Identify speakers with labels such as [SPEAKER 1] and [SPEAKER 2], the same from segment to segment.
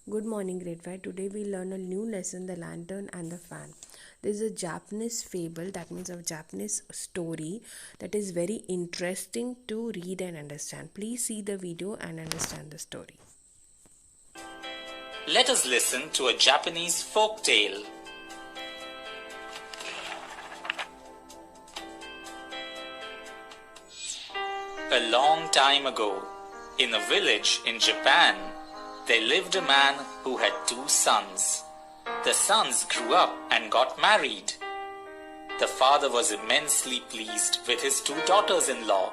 [SPEAKER 1] Good morning, grade 5. Today we learn a new lesson, The Lantern and the Fan. This is a Japanese fable, that means a Japanese story that is very interesting to read and understand. Please see the video and understand the story.
[SPEAKER 2] Let us listen to a Japanese folk tale. A long time ago, in a village in Japan, there lived a man who had two sons. The sons grew up and got married. The father was immensely pleased with his two daughters-in-law,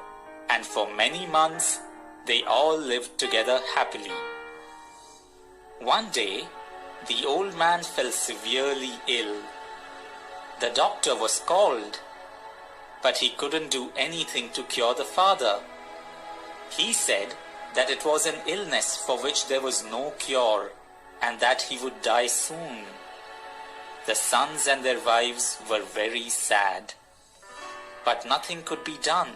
[SPEAKER 2] and for many months they all lived together happily. One day, the old man fell severely ill. The doctor was called, but he couldn't do anything to cure the father. He said that it was an illness for which there was no cure, and that he would die soon. The sons and their wives were very sad, but nothing could be done.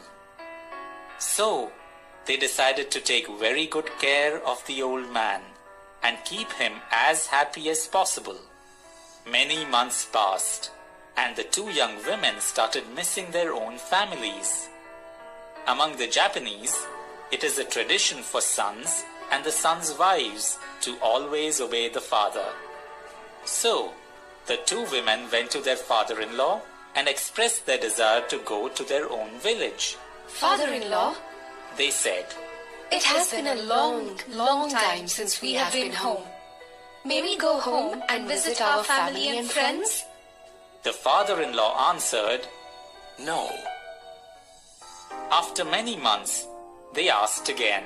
[SPEAKER 2] So, they decided to take very good care of the old man and keep him as happy as possible. Many months passed, and the two young women started missing their own families. Among the Japanese, it is a tradition for sons and the sons' wives to always obey the father. So, the two women went to their father-in-law and expressed their desire to go to their own village.
[SPEAKER 3] Father-in-law,
[SPEAKER 2] They said,
[SPEAKER 3] it has been a long time since we have been home. May we go home and visit our family and friends?
[SPEAKER 2] The father-in-law answered,
[SPEAKER 4] No.
[SPEAKER 2] After many months, they asked again.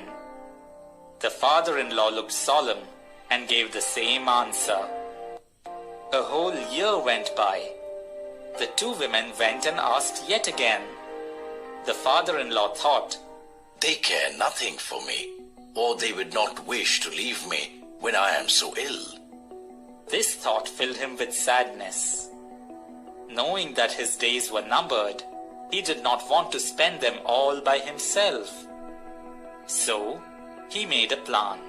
[SPEAKER 2] The father-in-law looked solemn and gave the same answer. A whole year went by. The two women went and asked yet again. The father-in-law thought,
[SPEAKER 4] They care nothing for me, or they would not wish to leave me when I am so ill.
[SPEAKER 2] This thought filled him with sadness. Knowing that his days were numbered, he did not want to spend them all by himself. So, he made a plan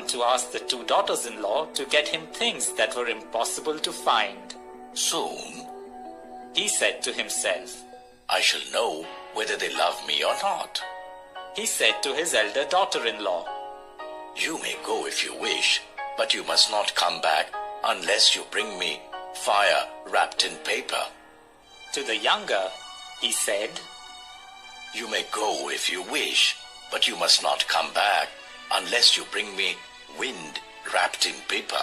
[SPEAKER 2] to ask the two daughters-in-law to get him things that were impossible to find.
[SPEAKER 4] Soon,
[SPEAKER 2] He said to himself.
[SPEAKER 4] I shall know whether they love me or not.
[SPEAKER 2] He said to his elder daughter-in-law,
[SPEAKER 4] You may go if you wish, but you must not come back unless you bring me fire wrapped in paper.
[SPEAKER 2] To the younger, he said,
[SPEAKER 4] You may go if you wish, but you must not come back unless you bring me wind wrapped in paper.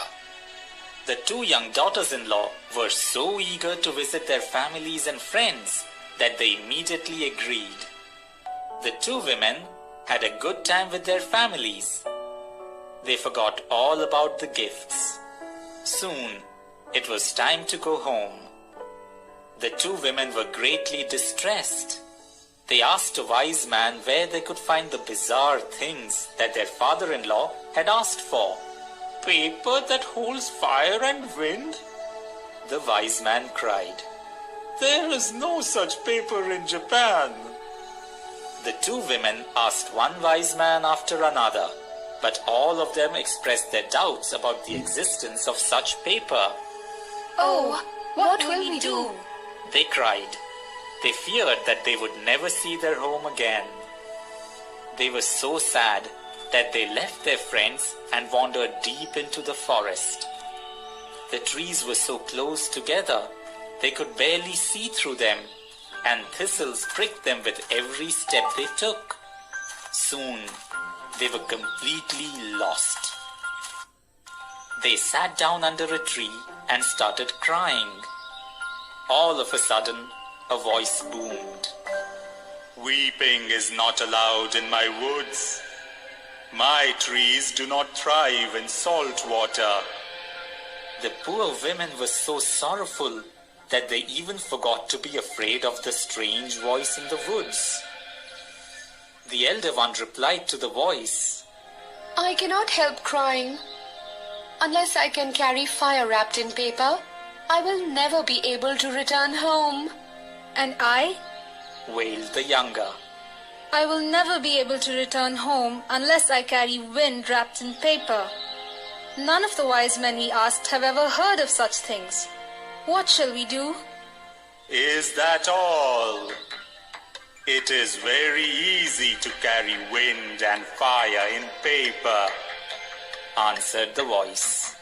[SPEAKER 2] The two young daughters-in-law were so eager to visit their families and friends that they immediately agreed. The two women had a good time with their families. They forgot all about the gifts. Soon, it was time to go home. The two women were greatly distressed. They asked a wise man where they could find the bizarre things that their father-in-law had asked for. Paper that holds fire and wind? The wise man cried. There is no such paper in Japan. The two women asked one wise man after another, but all of them expressed their doubts about the existence of such paper.
[SPEAKER 3] Oh, what will we do?
[SPEAKER 2] They cried. They feared that they would never see their home again. They were so sad that they left their friends and wandered deep into the forest. The trees were so close together, they could barely see through them, and thistles pricked them with every step they took. Soon, they were completely lost. They sat down under a tree and started crying. All of a sudden, a voice boomed. Weeping is not allowed in my woods. My trees do not thrive in salt water. The poor women were so sorrowful that they even forgot to be afraid of the strange voice in the woods. The elder one replied to the voice,
[SPEAKER 3] I cannot help crying. Unless I can carry fire wrapped in paper, I will never be able to return home.
[SPEAKER 5] And I
[SPEAKER 2] wailed the younger.
[SPEAKER 5] I will never be able to return home unless I carry wind wrapped in paper. None of the wise men we asked have ever heard of such things. What shall we do?
[SPEAKER 6] Is that all? It is very easy to carry wind and fire in paper,
[SPEAKER 2] answered the voice.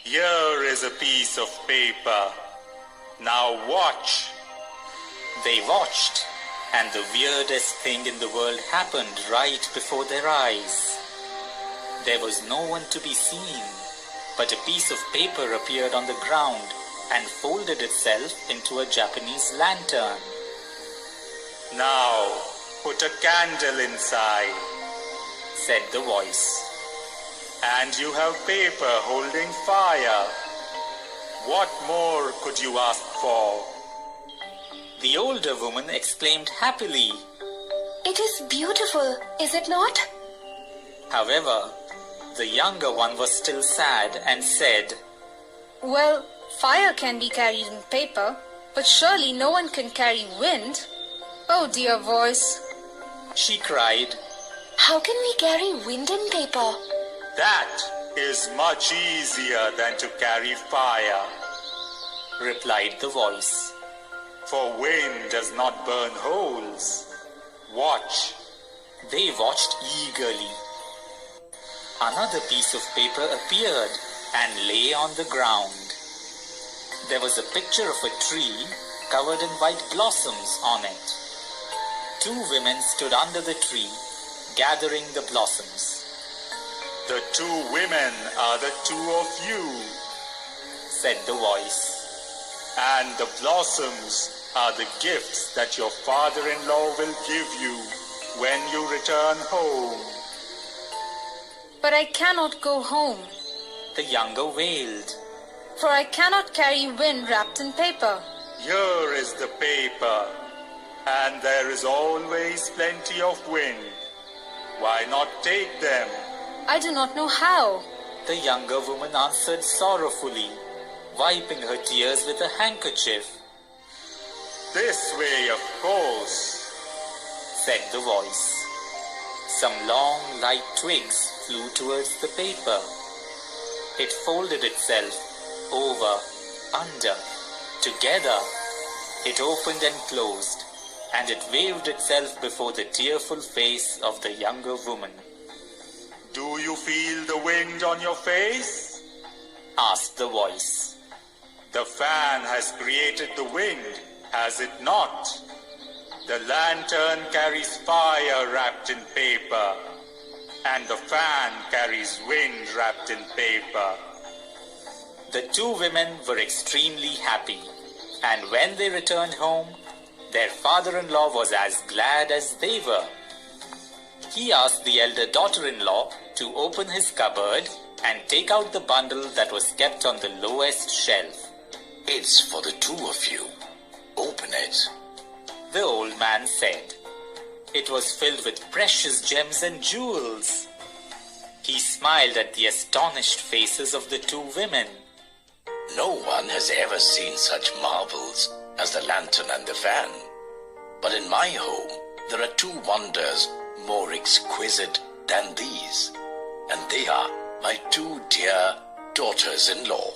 [SPEAKER 6] Here is a piece of paper. Now watch.
[SPEAKER 2] They watched, and the weirdest thing in the world happened right before their eyes. There was no one to be seen, but a piece of paper appeared on the ground and folded itself into a Japanese lantern.
[SPEAKER 6] Now put a candle inside,
[SPEAKER 2] said the voice.
[SPEAKER 6] And you have paper holding fire. What more could you ask for?
[SPEAKER 2] The older woman exclaimed happily.
[SPEAKER 3] It is beautiful, is it not?
[SPEAKER 2] However, the younger one was still sad and said,
[SPEAKER 5] Well, fire can be carried in paper, but surely no one can carry wind. Oh dear voice,
[SPEAKER 2] she cried.
[SPEAKER 3] How can we carry wind in paper?
[SPEAKER 6] That is much easier than to carry fire,
[SPEAKER 2] replied the voice.
[SPEAKER 6] For wind does not burn holes. Watch.
[SPEAKER 2] They watched eagerly. Another piece of paper appeared and lay on the ground. There was a picture of a tree covered in white blossoms on it. 2 women stood under the tree, gathering the blossoms.
[SPEAKER 6] The 2 women are the 2 of you,
[SPEAKER 2] said the voice.
[SPEAKER 6] And the blossoms are the gifts that your father-in-law will give you when you return home.
[SPEAKER 5] But I cannot go home,
[SPEAKER 2] the younger wailed.
[SPEAKER 5] For I cannot carry wind wrapped in paper.
[SPEAKER 6] Here is the paper, and there is always plenty of wind. Why not take them?
[SPEAKER 5] I do not know how,
[SPEAKER 2] the younger woman answered sorrowfully, wiping her tears with a handkerchief.
[SPEAKER 6] This way, of course,
[SPEAKER 2] said the voice. Some long, light twigs flew towards the paper. It folded itself over, under, together. It opened and closed, and it waved itself before the tearful face of the younger woman.
[SPEAKER 6] Do you feel the wind on your face?
[SPEAKER 2] asked the voice.
[SPEAKER 6] The fan has created the wind, has it not? The lantern carries fire wrapped in paper, and the fan carries wind wrapped in paper.
[SPEAKER 2] The 2 women were extremely happy, and when they returned home, their father-in-law was as glad as they were. He asked the elder daughter-in-law to open his cupboard and take out the bundle that was kept on the lowest shelf.
[SPEAKER 4] It's for the 2 of you. Open it,
[SPEAKER 2] the old man said. It was filled with precious gems and jewels. He smiled at the astonished faces of the 2 women.
[SPEAKER 4] No one has ever seen such marvels as the lantern and the fan. But in my home, there are 2 wonders more exquisite than these, and they are my 2 dear daughters-in-law.